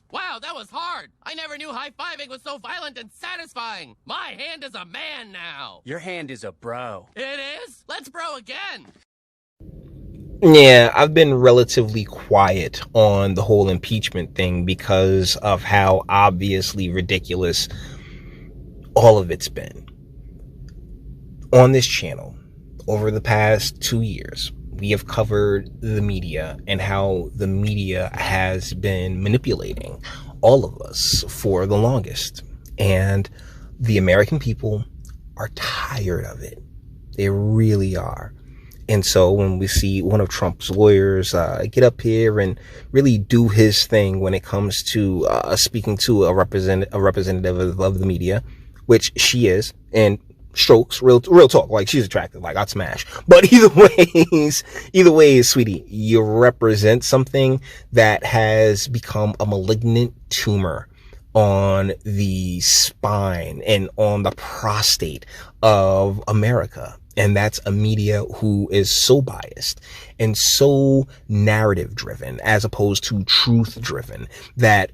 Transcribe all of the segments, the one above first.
Wow, that was hard. I never knew high-fiving was so violent and satisfying. My hand is a man now. Your hand is a bro. It is? Let's bro again. Yeah, I've been relatively quiet on the whole impeachment thing because of how obviously ridiculous all of it's been. On this channel, over the past 2 years, we have covered the media and how the media has been manipulating all of us for the longest. And the American people are tired of it. They really are. And so when we see one of Trump's lawyers get up here and really do his thing when it comes to speaking to a representative of the media, which she is, and strokes, real talk, like she's attractive, like I'd smash. But either way, sweetie, you represent something that has become a malignant tumor on the spine and on the prostate of America. And that's a media who is so biased and so narrative driven as opposed to truth driven that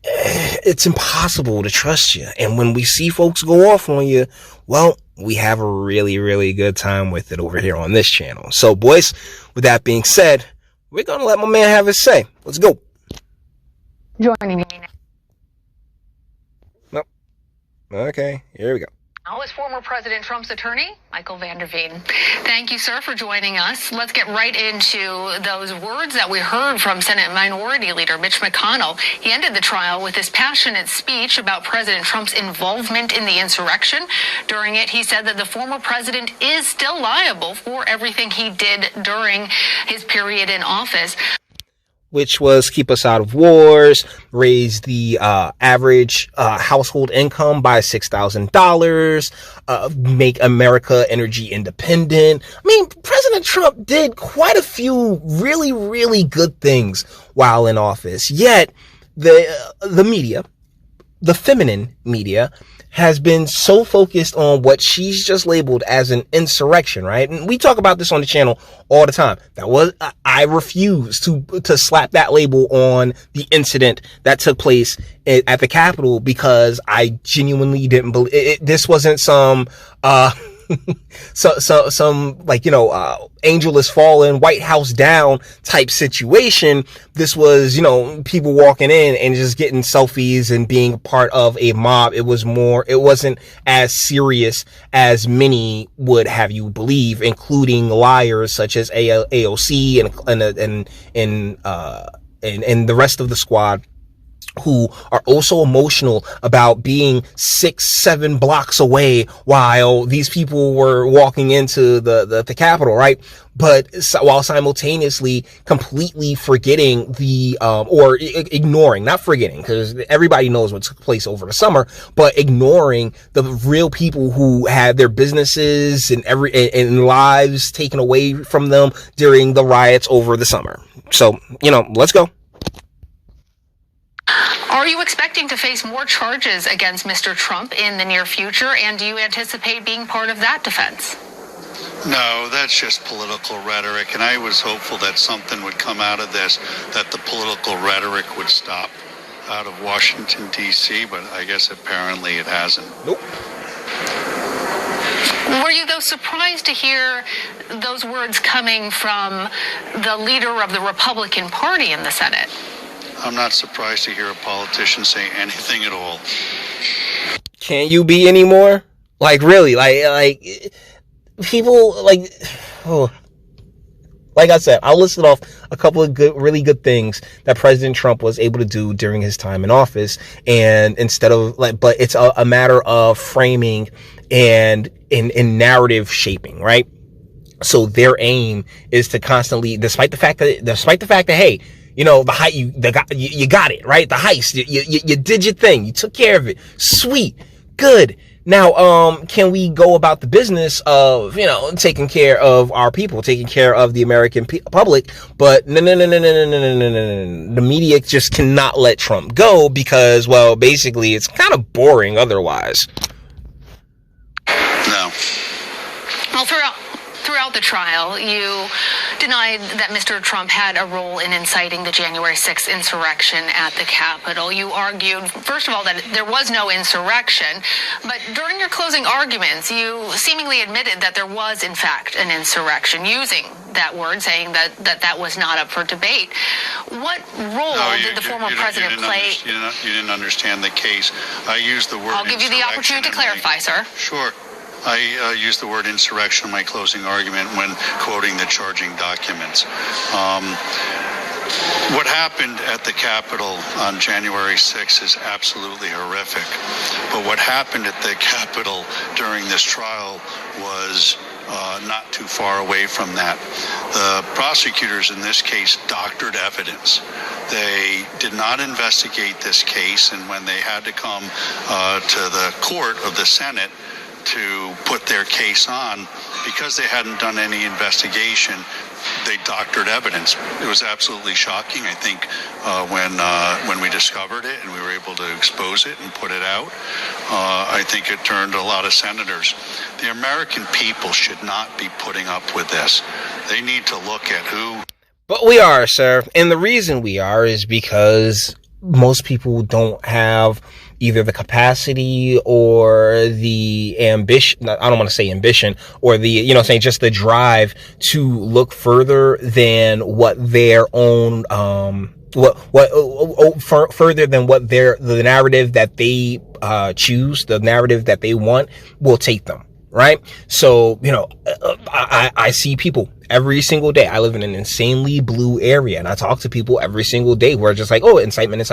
it's impossible to trust you. And when we see folks go off on you, well, we have a really, really good time with it over here on this channel. So boys, with that being said, we're going to let my man have his say. Let's go. Joining me now. Nope. Okay, here we go. Now is former President Trump's attorney, Michael van der Veen. Thank you, sir, for joining us. Let's get right into those words that we heard from Senate Minority Leader Mitch McConnell. He ended the trial with this passionate speech about President Trump's involvement in the insurrection. During it, he said that the former president is still liable for everything he did during his period in office, which was keep us out of wars, raise the average household income by $6,000, make America energy independent. I mean, President Trump did quite a few really, really good things while in office. Yet the media, the feminine media, has been so focused on what she's just labeled as an insurrection, right? And we talk about this on the channel all the time. I refuse to slap that label on the incident that took place at the Capitol because I genuinely didn't believe it. This wasn't some, some like, angel is fallen, White House down type situation. This was, people walking in and just getting selfies and being a part of a mob. It wasn't as serious as many would have you believe, including liars such as AOC and the rest of the squad, who are also emotional about being 6-7 blocks away while these people were walking into the Capitol, right? But while simultaneously completely forgetting or ignoring, not forgetting, because everybody knows what took place over the summer, but ignoring the real people who had their businesses and lives taken away from them during the riots over the summer. So, let's go. Are you expecting to face more charges against Mr. Trump in the near future, and do you anticipate being part of that defense? No, that's just political rhetoric, and I was hopeful that something would come out of this, that the political rhetoric would stop out of Washington, D.C., but I guess apparently it hasn't. Nope. Were you, though, surprised to hear those words coming from the leader of the Republican Party in the Senate? I'm not surprised to hear a politician say anything at all. Can't you be anymore? Like, really? Like people, like I said, I listed off a couple of really good things that President Trump was able to do during his time in office. And but it's a matter of framing and narrative shaping, right? So their aim is to constantly, despite the fact that, hey, the height, you got it, right? The heist, you did your thing. You took care of it. Sweet. Good. Now, can we go about the business of, taking care of our people, taking care of the American public? But no. The media just cannot let Trump go because, well, basically it's kind of boring otherwise. No. Well, throughout throughout the trial, you denied that Mr. Trump had a role in inciting the January 6th insurrection at the Capitol. You argued, first of all, that there was no insurrection, but during your closing arguments, you seemingly admitted that there was, in fact, an insurrection, using that word, saying that was not up for debate. What role did the former president play? You didn't understand the case. I used the word. I'll give you the opportunity to clarify, sir. Sure. I used the word insurrection in my closing argument when quoting the charging documents. What happened at the Capitol on January 6th is absolutely horrific. But what happened at the Capitol during this trial was not too far away from that. The prosecutors in this case doctored evidence. They did not investigate this case, and when they had to come to the court of the Senate to put their case on, because they hadn't done any investigation, they doctored evidence. It was absolutely shocking. I think when we discovered it and we were able to expose it and put it out, I think it turned a lot of senators. The American people should not be putting up with this. They need to look at who. But we are, sir. And the reason we are is because most people don't have either the capacity or the ambition. I don't want to say ambition, or the, just the drive to look further than what their own, further than what the narrative that they, choose, the narrative that they want will take them. Right. So, I see people every single day. I live in an insanely blue area, and I talk to people every single day who are just like, oh, incitement.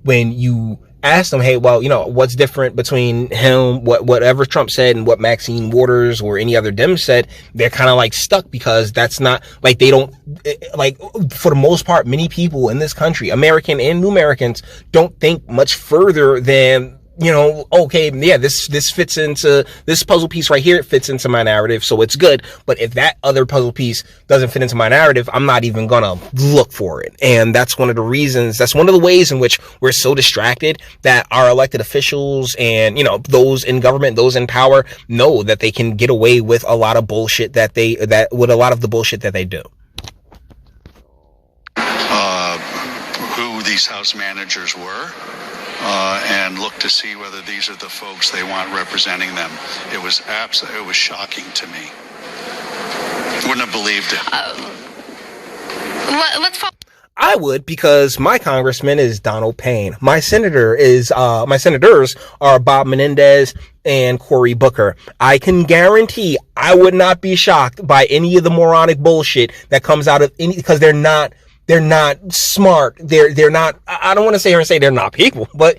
When you ask them, hey, well, what's different between him, whatever Trump said and what Maxine Waters or any other Dem said, they're kind of like stuck, because that's not like, they don't like, for the most part, many people in this country, American and new Americans, don't think much further than, okay, yeah, this fits into this puzzle piece right here. It fits into my narrative, so it's good. But if that other puzzle piece doesn't fit into my narrative, I'm not even gonna look for it. And that's one of the reasons, that's one of the ways in which we're so distracted, that our elected officials and, those in government, those in power, know that they can get away with a lot of bullshit with a lot of the bullshit that they do. Who these House managers were. And look to see whether these are the folks they want representing them. It was shocking to me. Wouldn't have believed it. I would, because my congressman is Donald Payne. My senators are Bob Menendez and Cory Booker. I can guarantee I would not be shocked by any of the moronic bullshit that comes out of any, because they're not smart. They're not, I don't want to say they're not people, but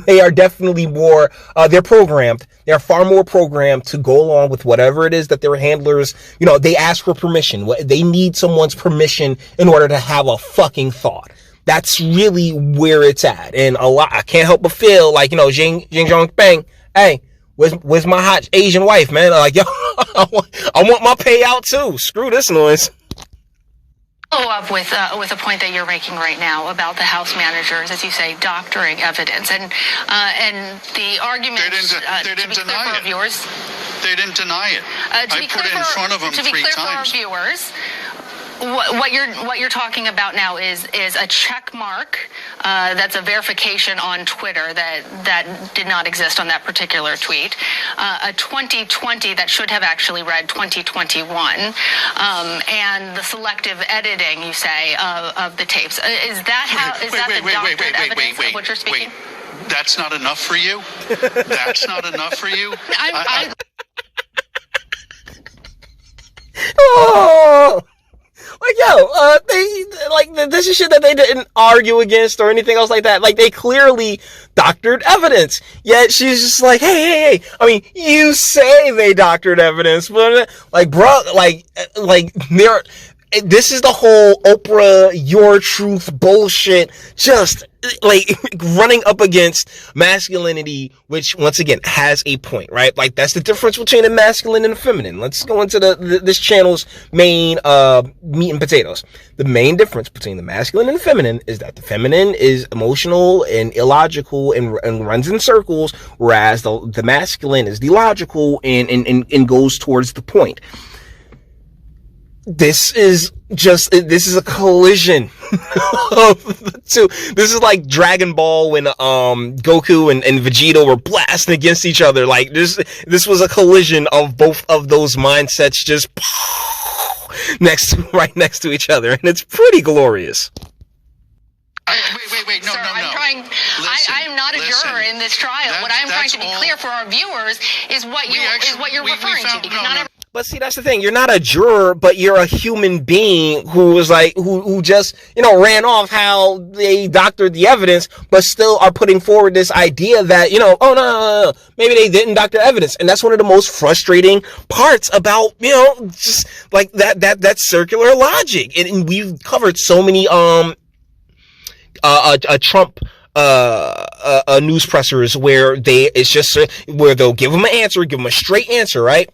they are definitely more, they're programmed. They're far more programmed to go along with whatever it is that their handlers, they ask for permission. They need someone's permission in order to have a fucking thought. That's really where it's at. And I can't help but feel like, Jing Zhong Bang, hey, where's my hot Asian wife, man? Like, yo, I want my payout too. Screw this noise. Follow up with a point that you're making right now about the House managers, as you say, doctoring evidence, and the argument. They didn't deny it. Viewers, they didn't deny it. I put it in front of them 3 times. To be clear for our viewers, what you're talking about now is a check mark. That's a verification on Twitter that did not exist on that particular tweet. A 2020 that should have actually read 2021, and the selective editing, you say, of the tapes. Is that how? Is that the doctored evidence of what you're speaking? Wait. That's not enough for you? That's not enough for you? Oh! Like, yo, this is shit that they didn't argue against or anything else like that. Like, they clearly doctored evidence. Yet she's just like, hey. I mean, you say they doctored evidence, but like, bro, this is the whole Oprah, your truth bullshit, just like running up against masculinity, which once again has a point, right? Like that's the difference between the masculine and the feminine. Let's go into this channel's main meat and potatoes. The main difference between the masculine and the feminine is that the feminine is emotional and illogical and runs in circles, whereas the masculine is the logical and goes towards the point. This is a collision of the two. This is like Dragon Ball when Goku and Vegeta were blasting against each other. Like this was a collision of both of those mindsets just right next to each other, and it's pretty glorious. Wait, no, Sir, no. I am not a juror in this trial. What I'm trying to be clear for our viewers is what you're referring to, because not every. But see, that's the thing. You're not a juror, but you're a human being who was like, who just, ran off how they doctored the evidence, but still are putting forward this idea that, oh, no, maybe they didn't doctor evidence. And that's one of the most frustrating parts about, just like that circular logic. And we've covered so many, Trump, news pressers where where they'll give them an answer, give them a straight answer, right?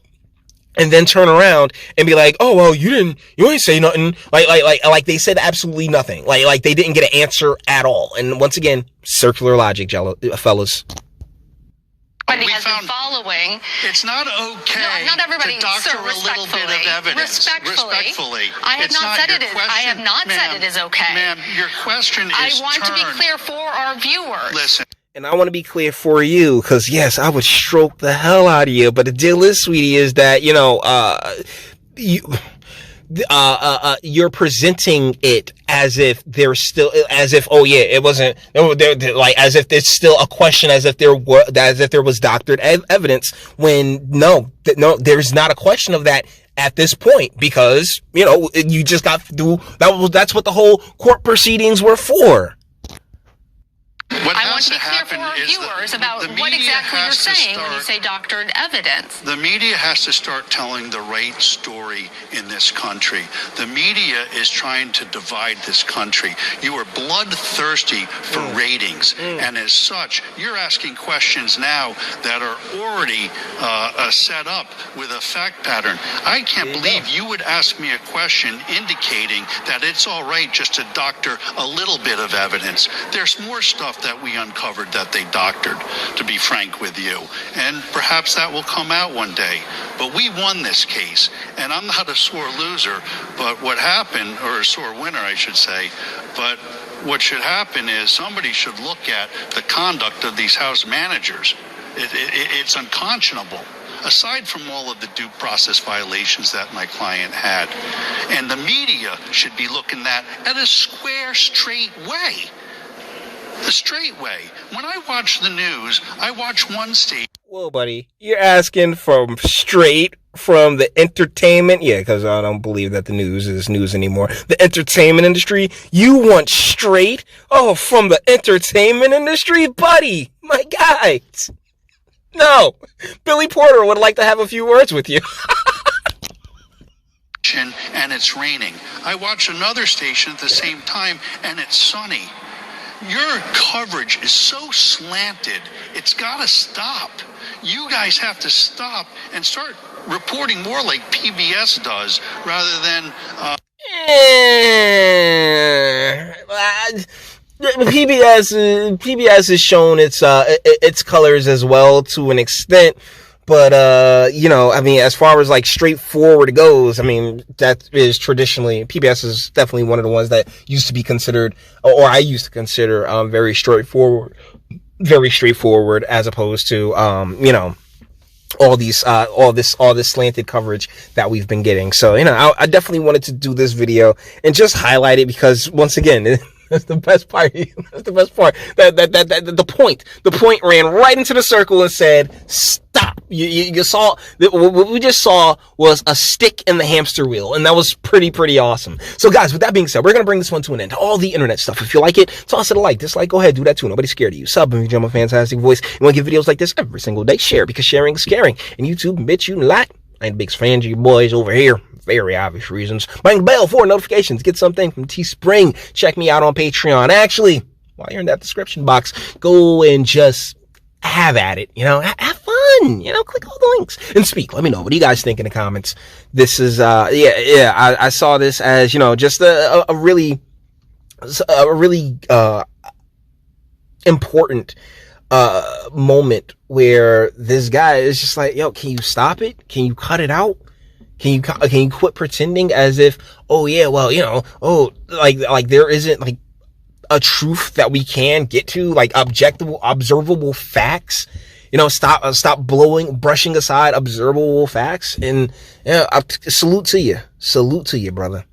And then turn around and be like, oh, well, you ain't say nothing. Like they said absolutely nothing. Like they didn't get an answer at all. And once again, circular logic, fellas. Everybody has been following. It's not okay. No, not everybody. To doctor Sir, a little bit of evidence. Respectfully. I have not said it is okay. Ma'am, your question is I want to be clear for our viewers. Listen. And I want to be clear for you, because yes, I would stroke the hell out of you. But the deal is, sweetie, is that, you're presenting it as if there's still, oh yeah, it wasn't, like, as if there's still a question, as if there was doctored evidence, when no, there's not a question of that at this point, because, you just got through, that's what the whole court proceedings were for. I want to be clear for our viewers about what exactly you're saying when you say doctored evidence. The media has to start telling the right story in this country. The media is trying to divide this country. You are bloodthirsty for ratings, and as such, you're asking questions now that are already set up with a fact pattern. I can't believe you would ask me a question indicating that it's all right just to doctor a little bit of evidence. There's more stuff that we uncovered that they doctored, to be frank with you. And perhaps that will come out one day. But we won this case, and I'm not a sore loser, but what happened, or a sore winner, I should say, but what should happen is somebody should look at the conduct of these House managers. It's unconscionable, aside from all of the due process violations that my client had. And the media should be looking at a square, straight way. The straight way. When I watch the news, I watch one station. Whoa, buddy. You're asking from the entertainment? Yeah, because I don't believe that the news is news anymore. The entertainment industry? You want straight? Oh, from the entertainment industry? Buddy, my guy. No. Billy Porter would like to have a few words with you. And it's raining. I watch another station at the same time, and it's sunny. Your coverage is so slanted, it's got to stop. You guys have to stop and start reporting more like PBS does, rather than... PBS has shown its colors as well to an extent. But, as far as like straightforward goes, that is traditionally, PBS is definitely one of the ones that used to be considered, or I used to consider, very straightforward, as opposed to, all this slanted coverage that we've been getting. So, I definitely wanted to do this video and just highlight it because, once again, that's the best part. That's the best part. The point ran right into the circle and said, stop. You saw, what we just saw was a stick in the hamster wheel, and that was pretty awesome. So guys, with that being said, we're going to bring this one to an end. All the internet stuff. If you like it, toss it a like, dislike, go ahead, do that too. Nobody's scared of you. Sub if you enjoy my fantastic voice. You want to get videos like this every single day? Share, because sharing is caring. And YouTube, Bitchute, and I ain't a big fan of you boys over here. Very obvious reasons. Ring the bell for notifications. Get something from Teespring. Check me out on Patreon. Actually, while you're in that description box, go and just have at it. Have fun. Click all the links and speak. Let me know. What do you guys think in the comments? This is, I saw this as, just a really important moment where this guy is just like, yo, can you stop it? Can you cut it out? Can you quit pretending as if, oh yeah, well, like there isn't like a truth that we can get to, like objectable, observable facts. Stop brushing aside observable facts. And salute to you, brother.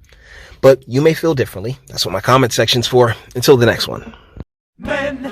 But you may feel differently. That's what my comment section's for. Until the next one. Men